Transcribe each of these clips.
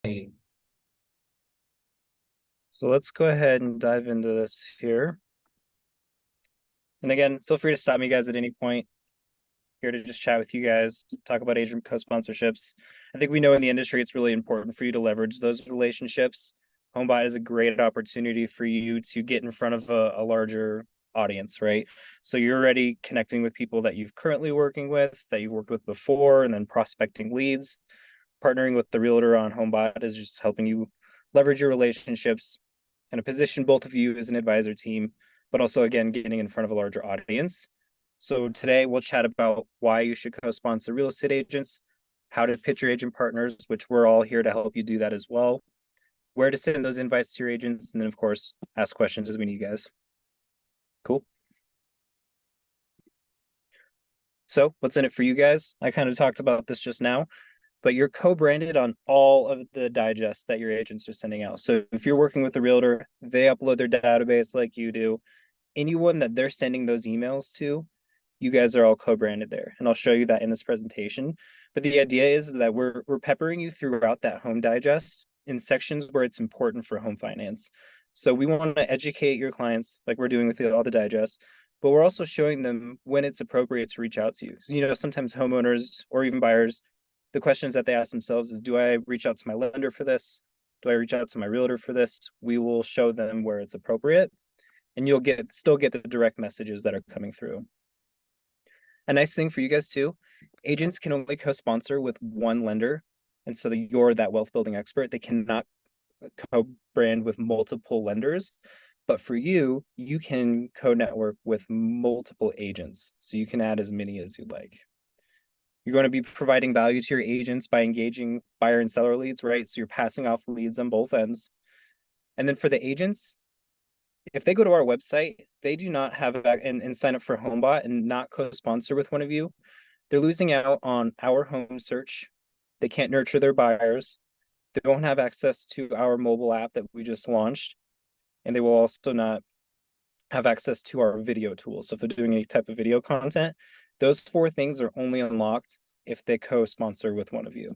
Hey, So let's go ahead and dive into this here. And again, feel free to stop me guys at any point. Here to just chat with you guys, talk about agent co-sponsorships. I think we know in the industry it's really important for you to leverage those relationships. Homebot is a great opportunity for you to get in front of a larger audience, right? So you're already connecting with people that you've currently working with, that you've worked with before, and then prospecting leads. Partnering with the realtor on Homebot is just helping you leverage your relationships, kind of position both of you as an advisor team, but also again getting in front of a larger audience. So today we'll chat about why you should co-sponsor real estate agents, how to pitch your agent partners, which we're all here to help you do that as well, where to send those invites to your agents, and then of course ask questions as we need, guys. Cool. So what's in it for you guys? I kind of talked about this just now, but you're co-branded on all of the digests that your agents are sending out. So if you're working with a realtor, they upload their database like you do. Anyone that they're sending those emails to, you guys are all co-branded there. And I'll show you that in this presentation. But the idea is that we're peppering you throughout that home digest in sections where it's important for home finance. So we want to educate your clients like we're doing with all the digests, but we're also showing them when it's appropriate to reach out to you. Sometimes homeowners or even buyers, the questions that they ask themselves is, do I reach out to my lender for this? Do I reach out to my realtor for this? We will show them where it's appropriate, and you'll still get the direct messages that are coming through. A nice thing for you guys too, agents can only co-sponsor with one lender. And so that you're that wealth building expert. They cannot co-brand with multiple lenders. But for you, you can co-network with multiple agents. So you can add as many as you'd like. You're going to be providing value to your agents by engaging buyer and seller leads, right? So you're passing off leads on both ends. And then for the agents, if they go to our website, they do not have and sign up for Homebot and not co-sponsor with one of you, they're losing out on our home search. They can't nurture their buyers. They won't have access to our mobile app that we just launched. And they will also not have access to our video tools. So if they're doing any type of video content, those four things are only unlocked if they co-sponsor with one of you.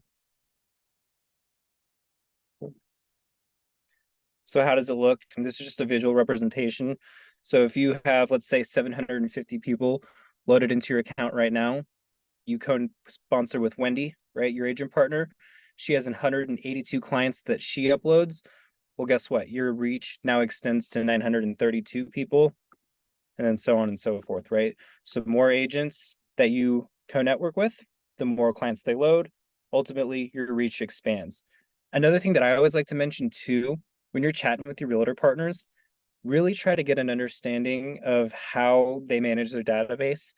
So how does it look? And this is just a visual representation. So if you have, let's say, 750 people loaded into your account right now, you co-sponsor with Wendy, right? Your agent partner. She has 182 clients that she uploads. Well, guess what? Your reach now extends to 932 people, and then so on and so forth, right? So more agents that you co-network with, the more clients they load, ultimately your reach expands. Another thing that I always like to mention too, when you're chatting with your realtor partners, really try to get an understanding of how they manage their database.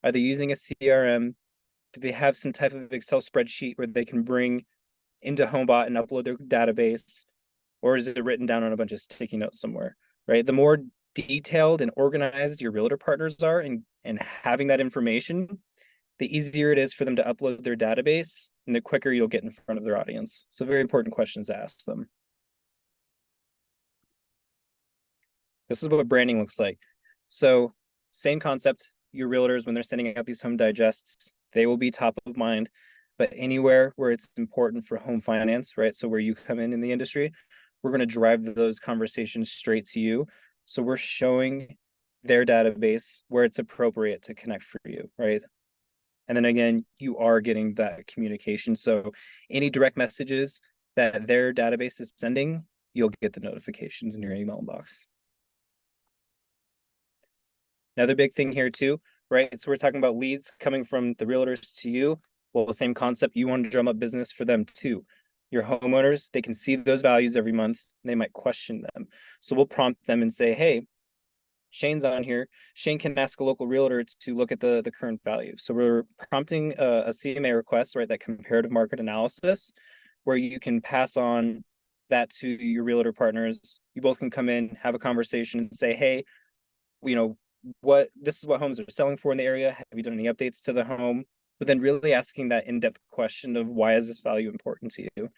Are they using a CRM? Do they have some type of Excel spreadsheet where they can bring into Homebot and upload their database? Or is it written down on a bunch of sticky notes somewhere, right? The more detailed and organized your realtor partners are and having that information, the easier it is for them to upload their database and the quicker you'll get in front of their audience. So very important questions to ask them. This is what branding looks like. So same concept, your realtors, when they're sending out these home digests, they will be top of mind. But anywhere where it's important for home finance, right? So where you come in the industry, we're going to drive those conversations straight to you. So we're showing their database where it's appropriate to connect for you, right? And then again, you are getting that communication. So any direct messages that their database is sending, you'll get the notifications in your email inbox. Another big thing here too, right? So we're talking about leads coming from the realtors to you. Well, the same concept, you want to drum up business for them too. Your homeowners, they can see those values every month. They might question them. So we'll prompt them and say, hey, Shane's on here. Shane can ask a local realtor to look at the current value. So we're prompting a CMA request, right? That comparative market analysis, where you can pass on that to your realtor partners. You both can come in, have a conversation and say, hey, you know, this is what homes are selling for in the area. Have you done any updates to the home? But then really asking that in-depth question of why is this value important to you?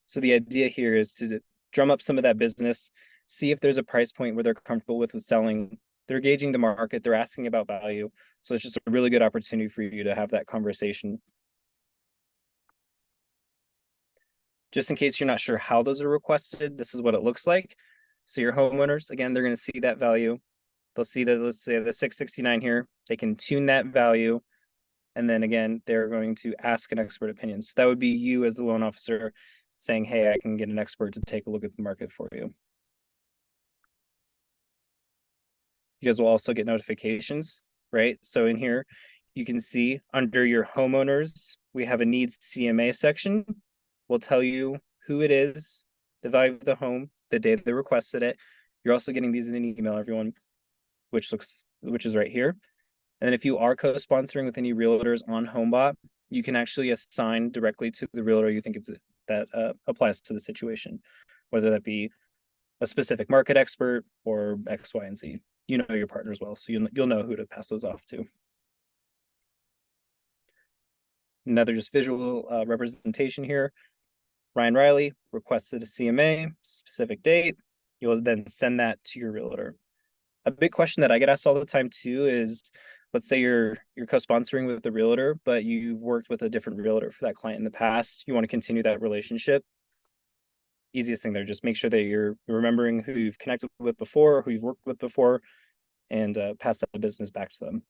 So the idea here is to drum up some of that business, see if there's a price point where they're comfortable with selling. They're gauging the market, they're asking about value. So it's just a really good opportunity for you to have that conversation. Just in case you're not sure how those are requested, this is what it looks like. So your homeowners, again, they're going to see that value. They'll see that, let's say the 669 here, they can tune that value. And then again, they're going to ask an expert opinion. So that would be you as the loan officer saying, hey, I can get an expert to take a look at the market for you. You guys will also get notifications, right? So in here, you can see under your homeowners, we have a needs CMA section. We'll tell you who it is, the value of the home, the day they requested it. You're also getting these in an email, everyone, which is right here. And then if you are co-sponsoring with any realtors on Homebot, you can actually assign directly to the realtor you think that applies to the situation, whether that be a specific market expert or X, Y, and Z. You know your partners well, so you'll know who to pass those off to. Another just visual representation here. Ryan Riley requested a CMA, specific date. You'll then send that to your realtor. A big question that I get asked all the time too is, let's say you're co-sponsoring with the realtor, but you've worked with a different realtor for that client in the past. You want to continue that relationship. Easiest thing there, just make sure that you're remembering who you've connected with before, who you've worked with before, and pass that business back to them.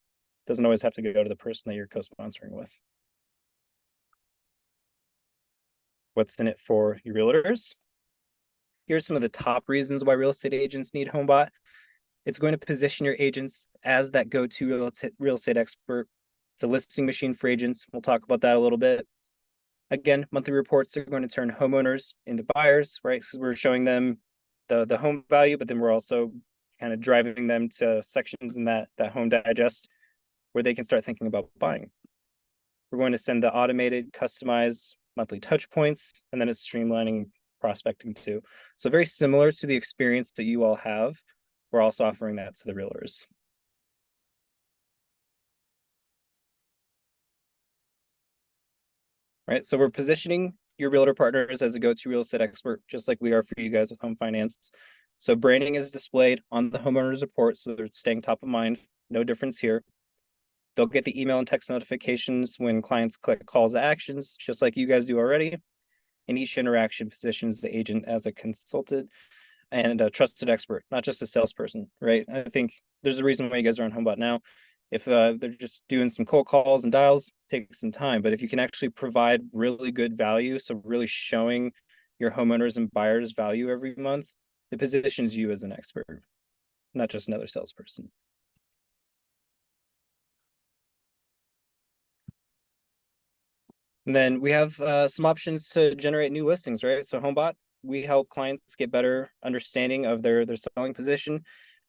Doesn't always have to go to the person that you're co-sponsoring with. What's in it for your realtors? Here's some of the top reasons why real estate agents need Homebot. It's going to position your agents as that go-to real estate expert. It's a listing machine for agents. We'll talk about that a little bit. Again, monthly reports are going to turn homeowners into buyers, right? Because we're showing them the home value, but then we're also kind of driving them to sections in that home digest where they can start thinking about buying. We're going to send the automated, customized monthly touch points, and then it's streamlining prospecting too. So very similar to the experience that you all have. We're also offering that to the realtors. Right, so we're positioning your realtor partners as a go-to real estate expert, just like we are for you guys with home finance. So branding is displayed on the homeowners report, so they're staying top of mind. No difference here. They'll get the email and text notifications when clients click calls to actions, just like you guys do already. And each interaction positions the agent as a consultant and a trusted expert, not just a salesperson, right? I think there's a reason why you guys are on Homebot now. If they're just doing some cold calls and dials, take some time. But if you can actually provide really good value, so really showing your homeowners and buyers value every month, it positions you as an expert, not just another salesperson. And then we have some options to generate new listings, right? So Homebot, we help clients get better understanding of their selling position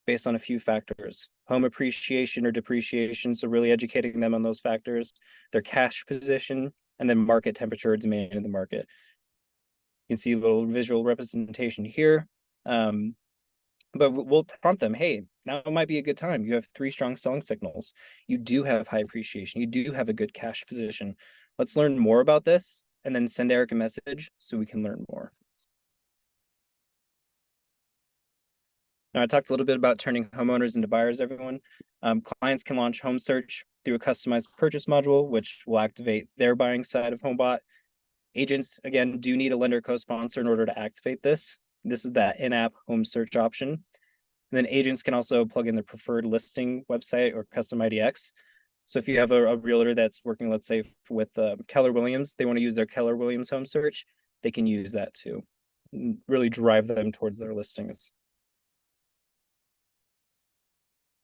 based on a few factors: home appreciation or depreciation, so really educating them on those factors, their cash position, and then market temperature, demand in the market. You can see a little visual representation here. But we'll prompt them, hey, now might be a good time. You have 3 strong selling signals. You do have high appreciation. You do have a good cash position. Let's learn more about this and then send Eric a message so we can learn more. Now, I talked a little bit about turning homeowners into buyers, everyone. Clients can launch home search through a customized purchase module, which will activate their buying side of Homebot. Agents, again, do need a lender co-sponsor in order to activate this. This is that in-app home search option. And then agents can also plug in their preferred listing website or custom IDX. So if you have a realtor that's working, let's say, with Keller Williams, they want to use their Keller Williams home search, they can use that too. Really drive them towards their listings.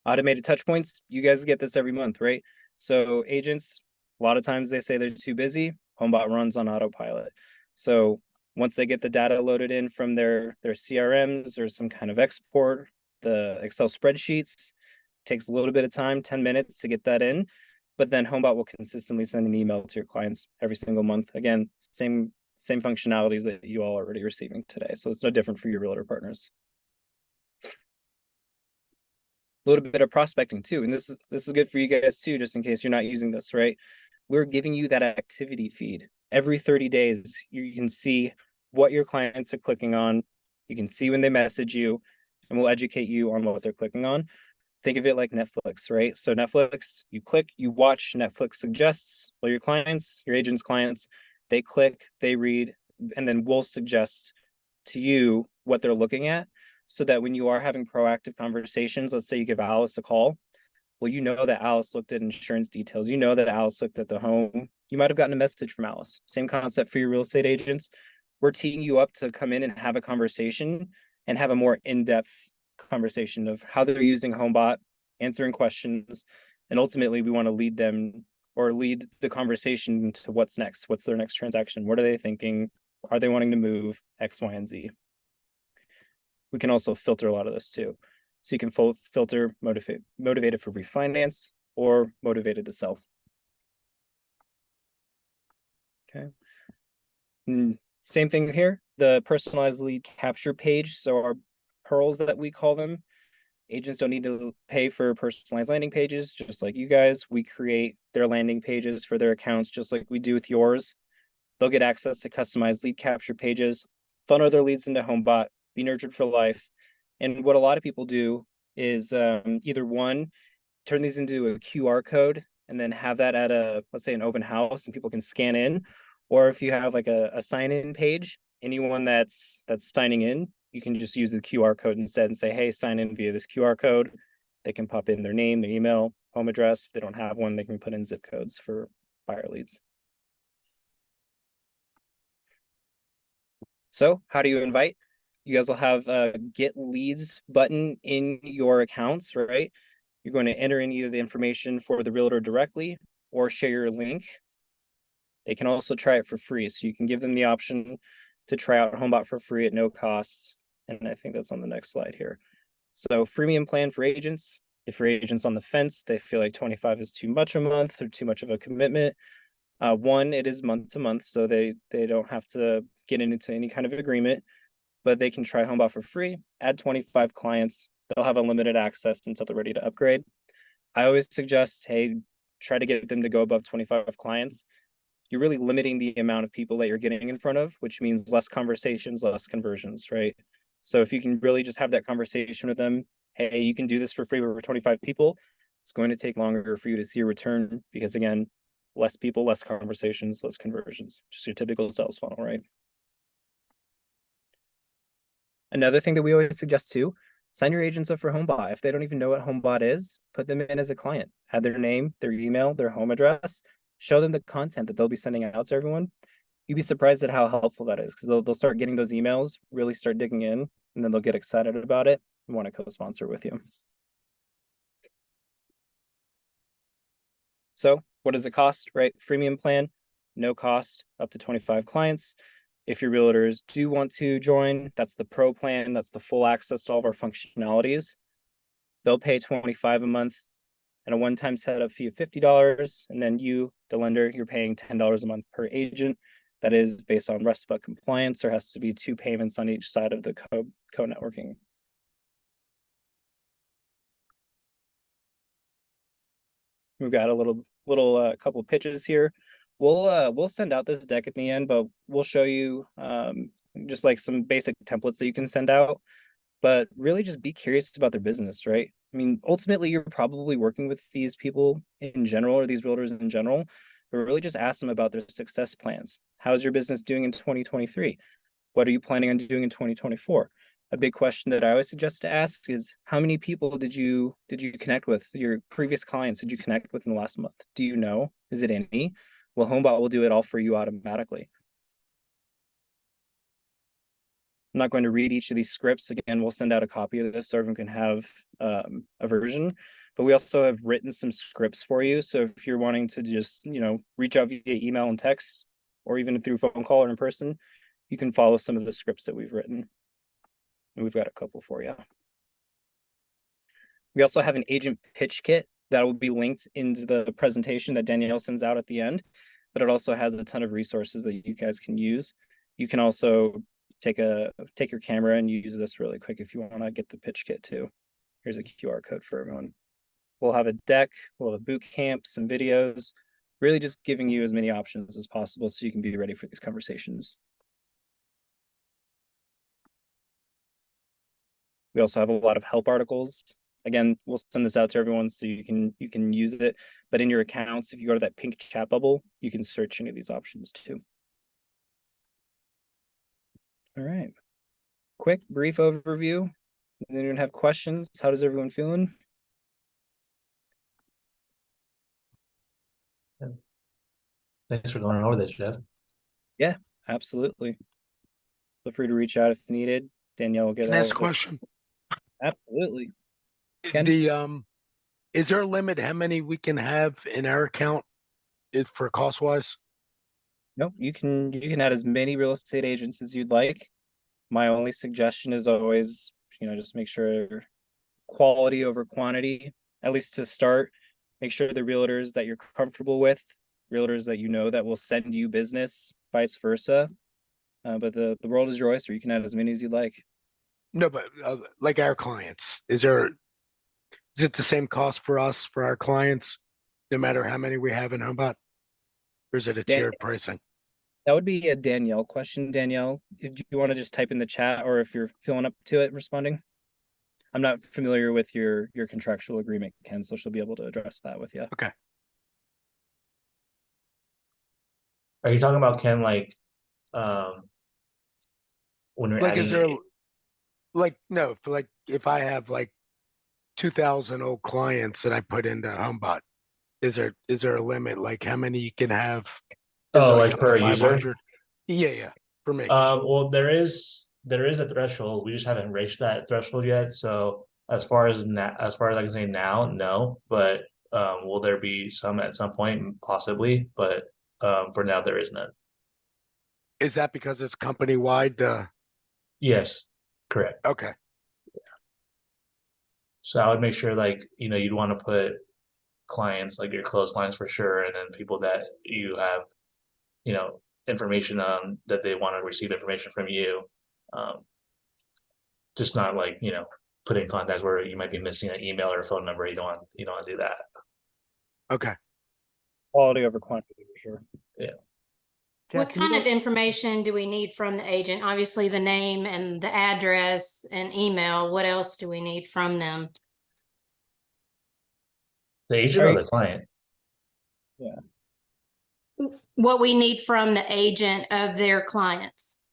Automated touch points, you guys get this every month, right? So agents, a lot of times they say they're too busy. Homebot runs on autopilot. So once they get the data loaded in from their CRMs or some kind of export, the Excel spreadsheets, takes a little bit of time, 10 minutes to get that in. But then Homebot will consistently send an email to your clients every single month. Again, same functionalities that you all are already receiving today. So it's no different for your realtor partners. A little bit of prospecting too, and this is good for you guys too, just in case you're not using this, right? We're giving you that activity feed every 30 days. You can see what your clients are clicking on. You can see when they message you, and we'll educate you on what they're clicking on. Think of it like Netflix, right? So Netflix, you click, you watch, Netflix suggests. Well, your clients, your agent's clients, they click, they read, and then we'll suggest to you what they're looking at, so that when you are having proactive conversations, let's say you give Alice a call, well, you know that Alice looked at insurance details. You know that Alice looked at the home. You might have gotten a message from Alice. Same concept for your real estate agents. We're teeing you up to come in and have a conversation and have a more in-depth conversation of how they're using Homebot, answering questions, and ultimately we want to lead them or lead the conversation to what's next. What's their next transaction? What are they thinking? Are they wanting to move? X, Y, and Z. We can also filter a lot of this too. So you can filter motivated for refinance or motivated to sell. Okay. And same thing here, the personalized lead capture page. So our pearls that we call them, agents don't need to pay for personalized landing pages, just like you guys. We create their landing pages for their accounts, just like we do with yours. They'll get access to customized lead capture pages, funnel their leads into Homebot, be nurtured for life. And what a lot of people do is either one, turn these into a QR code and then have that at let's say an open house and people can scan in. Or if you have like a sign-in page, anyone that's signing in, you can just use the QR code instead and say, hey, sign in via this QR code. They can pop in their name, their email, home address. If they don't have one, they can put in zip codes for buyer leads. So how do you invite? You guys will have a get leads button in your accounts, right? You're going to enter in either the information for the realtor directly or share your link. They can also try it for free. So you can give them the option to try out Homebot for free at no cost. And I think that's on the next slide here. So freemium plan for agents. If your agent's on the fence, they feel like 25 is too much a month or too much of a commitment. One, it is month to month, so they don't have to get into any kind of agreement, but they can try Homebot for free, add 25 clients. They'll have unlimited access until they're ready to upgrade. I always suggest, hey, try to get them to go above 25 clients. You're really limiting the amount of people that you're getting in front of, which means less conversations, less conversions, right? So if you can really just have that conversation with them, hey, you can do this for free over 25 people, it's going to take longer for you to see a return because, again, less people, less conversations, less conversions. Just your typical sales funnel, right? Another thing that we always suggest too, sign your agents up for Homebot. If they don't even know what Homebot is, put them in as a client. Add their name, their email, their home address. Show them the content that they'll be sending out to everyone. You'd be surprised at how helpful that is because they'll start getting those emails, really start digging in, and then they'll get excited about it and want to co-sponsor with you. So what does it cost, right? Freemium plan, no cost, up to 25 clients. If your realtors do want to join, that's the pro plan. That's the full access to all of our functionalities. They'll pay 25 a month and a one-time setup fee of $50. And then you, the lender, you're paying $10 a month per agent. That is based on RESPA compliance. There has to be 2 payments on each side of the co-networking. We've got a little couple of pitches here. We'll send out this deck at the end, but we'll show you just like some basic templates that you can send out. But really just be curious about their business, right? I mean, ultimately, you're probably working with these people in general or these realtors in general, but really just ask them about their success plans. How's your business doing in 2023? What are you planning on doing in 2024? A big question that I always suggest to ask is how many people did you connect with? Your previous clients did you connect with in the last month? Do you know? Is it any? Well, Homebot will do it all for you automatically. I'm not going to read each of these scripts. Again, we'll send out a copy of this so everyone can have a version. But we also have written some scripts for you. So if you're wanting to just, reach out via email and text, or even through phone call or in person, you can follow some of the scripts that we've written. And we've got a couple for you. We also have an agent pitch kit that will be linked into the presentation that Danielle sends out at the end, but it also has a ton of resources that you guys can use. You can also take your camera and use this really quick if you want to get the pitch kit too. Here's a QR code for everyone. We'll have a deck, we'll have a boot camp, some videos, really just giving you as many options as possible so you can be ready for these conversations. We also have a lot of help articles. Again, we'll send this out to everyone so you can use it. But in your accounts, if you go to that pink chat bubble, you can search any of these options too. All right. Quick, brief overview. Does anyone have questions? How does everyone feeling? Thanks for going over this, Jeff. Yeah, absolutely. Feel free to reach out if needed. Danielle will get Can I all ask a of it. question? Absolutely. Ken? Is there a limit how many we can have in our account for cost wise? No, you can add as many real estate agents as you'd like. My only suggestion is always, just make sure quality over quantity, at least to start. Make sure the realtors that you're comfortable with, realtors that you know that will send you business, vice versa. But the world is your oyster. You can add as many as you'd like. No, but like our clients, is it the same cost for us for our clients, no matter how many we have in Homebot, or is it a Dan, tiered pricing? that would be a Danielle question. Danielle, if you want to just type in the chat, or if you're feeling up to it, responding. I'm not familiar with your contractual agreement, Ken, so she'll be able to address that with you. Okay. Are you talking about Ken, like, when you're Like, is adding? there like no, for like if I have like 2,000 old clients that I put into Homebot, is there a limit? Like how many you can have? Is it Oh, like like up to per user? 500? Yeah, for me. Well, there is a threshold. We just haven't reached that threshold yet. So as far as I can say now, no. But will there be some at some point? Possibly. But for now, there is none. Is that because it's company wide? Yes, correct. Okay. So I would make sure, like, you'd want to put clients, like your closed clients for sure, and then people that you have, information on that they want to receive information from you. Um, just not like, putting contacts where you might be missing an email or a phone number. You don't want to do that. Okay. Quality over quantity for sure. Yeah. What kind of information do we need from the agent? Obviously, the name and the address and email. What else do we need from them? The agent or the client? Yeah. What we need from the agent of their clients.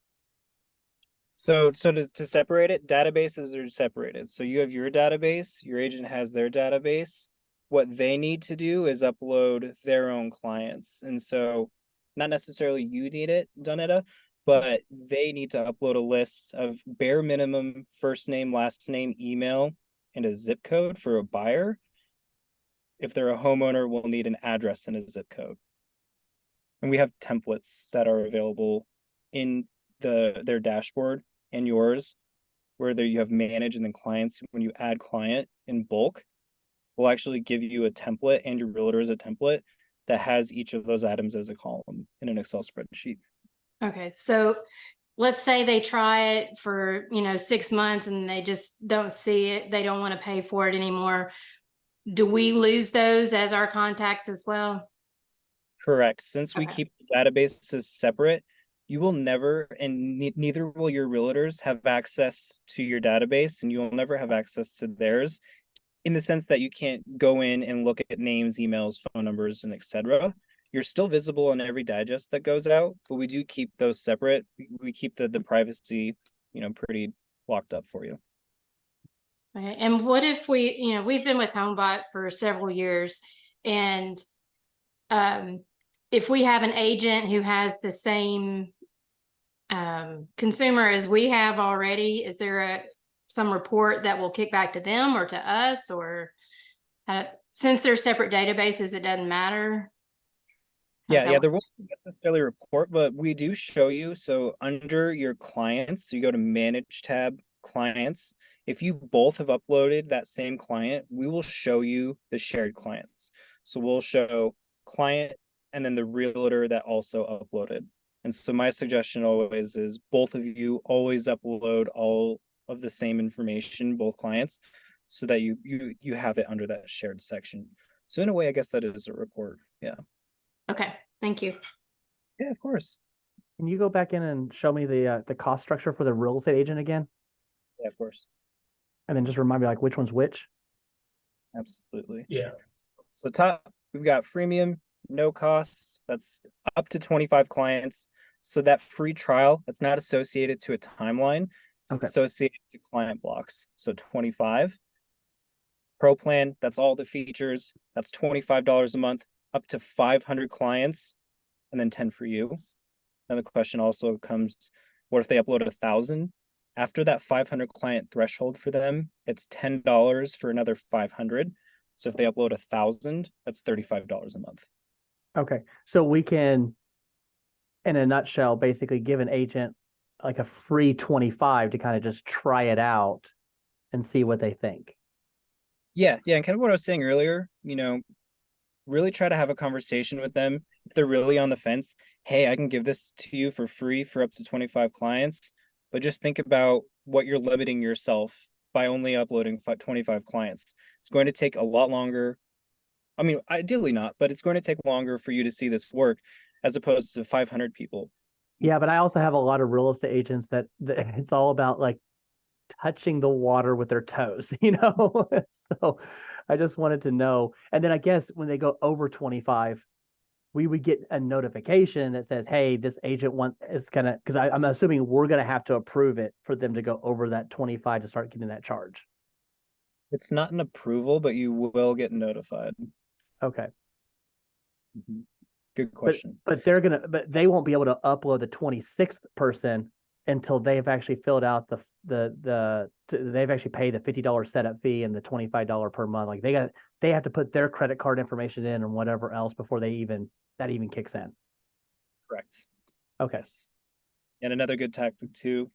So to separate it, databases are separated. So you have your database, your agent has their database. What they need to do is upload their own clients. And so not necessarily you need it, Donetta, but they need to upload a list of bare minimum first name, last name, email, and a zip code for a buyer. If they're a homeowner, we'll need an address and a zip code. And we have templates that are available in their dashboard and yours, where there you have manage and then clients. When you add client in bulk, we'll actually give you a template and your realtor as a template that has each of those items as a column in an Excel spreadsheet. Okay, so let's say they try it for 6 months and they just don't see it. They don't want to pay for it anymore. Do we lose those as our contacts as well? Correct. Since we keep the databases separate, you will never, and neither will your realtors, have access to your database, and you will never have access to theirs, in the sense that you can't go in and look at names, emails, phone numbers, and etc. You're still visible on every digest that goes out, but we do keep those separate. We keep the privacy, pretty locked up for you. Okay. And what if we've been with Homebot for several years, and if we have an agent who has the same consumer as we have already, is there some report that will kick back to them or to us, or since they're separate databases, it doesn't matter? Yeah, there won't necessarily report, but we do show you. So under your clients, so you go to manage tab, clients. If you both have uploaded that same client, we will show you the shared clients. So we'll show client and then the realtor that also uploaded. And so my suggestion always is both of you always upload all of the same information, both clients, so that you have it under that shared section. So in a way, I guess that is a report. Yeah. Okay, thank you. Yeah, of course. Can you go back in and show me the cost structure for the real estate agent again? Yeah, of course. And then just remind me like which one's which? Absolutely. Yeah. So top, we've got freemium, no costs. That's up to 25 clients. So that free trial, that's not associated to a timeline. It's Okay. associated to client blocks. So 25. Pro plan, that's all the features. That's $25 a month, up to 500 clients, and then 10 for you. And the question also comes, what if they upload 1,000? After that 500 client threshold for them, it's $10 for another 500. So if they upload 1,000, that's $35 a month. Okay. So we can, in a nutshell, basically give an agent like a free 25 to kind of just try it out and see what they think. Yeah, and kind of what I was saying earlier, really try to have a conversation with them. If they're really on the fence, hey, I can give this to you for free for up to 25 clients, but just think about what you're limiting yourself by only uploading 25 clients. It's going to take a lot longer. I mean, ideally not, but it's going to take longer for you to see this work as opposed to 500 people. Yeah, but I also have a lot of real estate agents that it's all about like touching the water with their toes, So I just wanted to know. And then I guess when they go over 25, we would get a notification that says, hey, this agent is gonna, because I'm assuming we're gonna have to approve it for them to go over that 25 to start getting that charge. It's not an approval, but you will get notified. Okay. Good question. But they won't be able to upload the 26th person until they've actually filled out they've actually paid the $50 setup fee and the $25 per month. Like they have to put their credit card information in and whatever else before that even kicks in. Correct. Okay. Yes. And another good tactic too,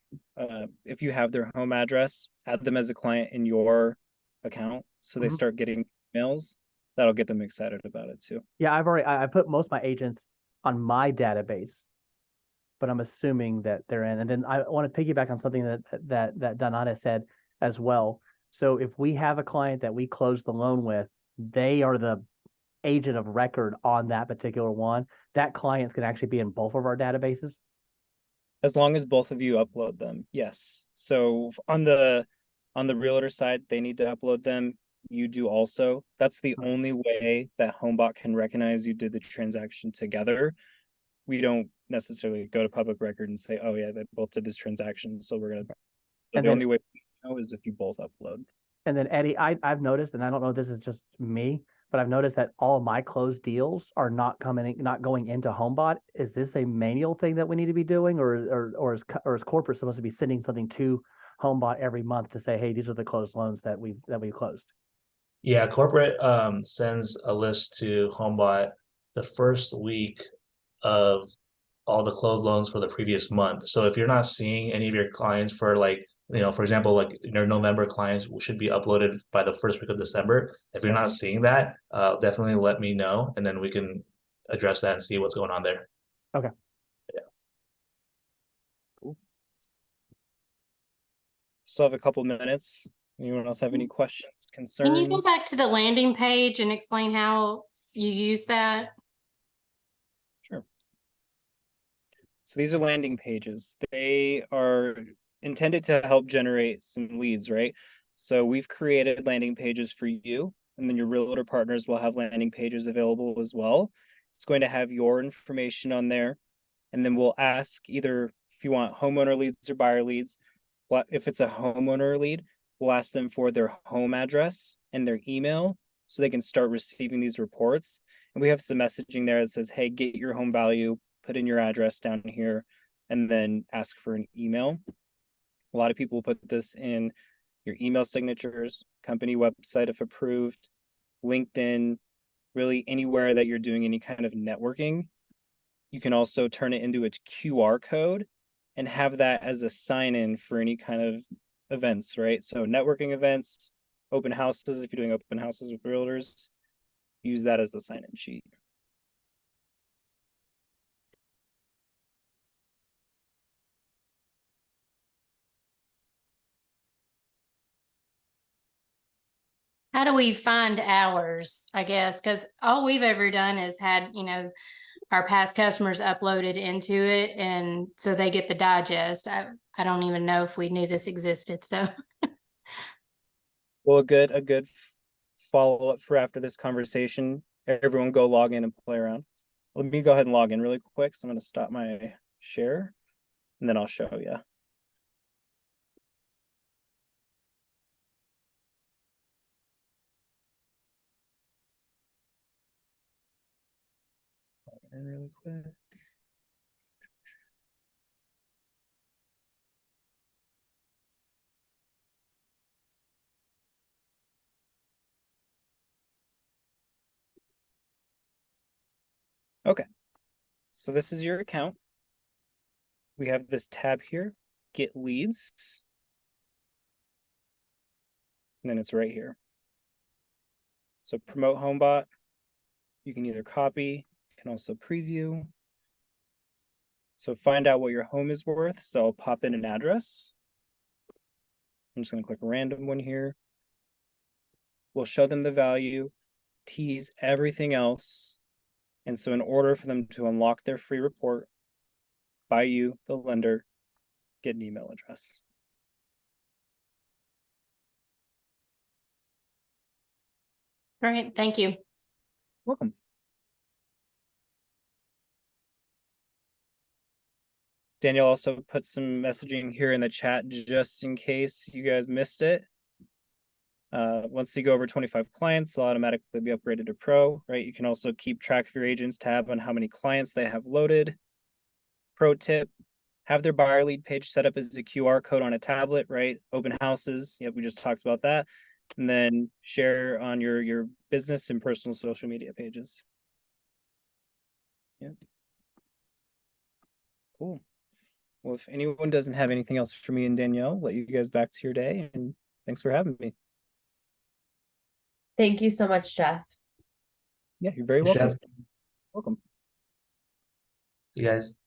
if you have their home address, add them as a client in your account so they start getting emails. That'll get them excited about it too. Yeah, I put most of my agents on my database, but I'm assuming that they're in. And then I want to piggyback on something that Donata said as well. So if we have a client that we close the loan with, they are the agent of record on that particular one. That client's can actually be in both of our databases. As long as both of you upload them, yes. So on the realtor side, they need to upload them. You do also. That's the only way that Homebot can recognize you did the transaction together. We don't necessarily go to public record and say, oh yeah, they both did this transaction, so we're gonna. So the only way we know is if you both upload. And then Eddie, I've noticed, and I don't know if this is just me, but I've noticed that all of my closed deals are not going into Homebot. Is this a manual thing that we need to be doing, or is corporate supposed to be sending something to Homebot every month to say, hey, these are the closed loans that we closed? Yeah, corporate sends a list to Homebot the first week of all the closed loans for the previous month. So if you're not seeing any of your clients for for example, like your November clients should be uploaded by the first week of December. If you're not seeing that, definitely let me know, and then we can address that and see what's going on there. Okay. Yeah. Cool. Still have a couple minutes. Anyone else have any questions, concerns? Can you go back to the landing page and explain how you use that? Sure. So these are landing pages. They are intended to help generate some leads, right? So we've created landing pages for you, and then your realtor partners will have landing pages available as well. It's going to have your information on there, and then we'll ask either if you want homeowner leads or buyer leads. If it's a homeowner lead, we'll ask them for their home address and their email so they can start receiving these reports. And we have some messaging there that says, hey, get your home value, put in your address down here, and then ask for an email. A lot of people put this in your email signatures, company website if approved, LinkedIn, really anywhere that you're doing any kind of networking. You can also turn it into a QR code and have that as a sign-in for any kind of events, right? So networking events, open houses, if you're doing open houses with realtors, use that as the sign-in sheet. How do we find ours, I guess? Because all we've ever done is had, our past customers uploaded into it, and so they get the digest. I don't even know if we knew this existed. So Well, a good follow-up for after this conversation, everyone go log in and play around. Let me go ahead and log in really quick. So I'm going to stop my share, and then I'll show you. Really quick. Okay, so this is your account. We have this tab here, get leads. And then it's right here. So promote Homebot. You can either copy, you can also preview. So find out what your home is worth. So I'll pop in an address. I'm just going to click a random one here. We'll show them the value, tease everything else. And so in order for them to unlock their free report by you, the lender, get an email address. Great, thank you. Welcome. Daniel also put some messaging here in the chat just in case you guys missed it. Once you go over 25 clients, they'll automatically be upgraded to Pro, right? You can also keep track of your agent's tab on how many clients they have loaded. Pro tip, have their buyer lead page set up as a QR code on a tablet, right? Open houses, yep, we just talked about that. And then share on your business and personal social media pages. Yeah. Cool. Well, if anyone doesn't have anything else for me and Danielle, I'll let you guys back to your day, and thanks for having me. Thank you so much, Jeff. Yeah, you're very Chef. welcome. Welcome. See you guys.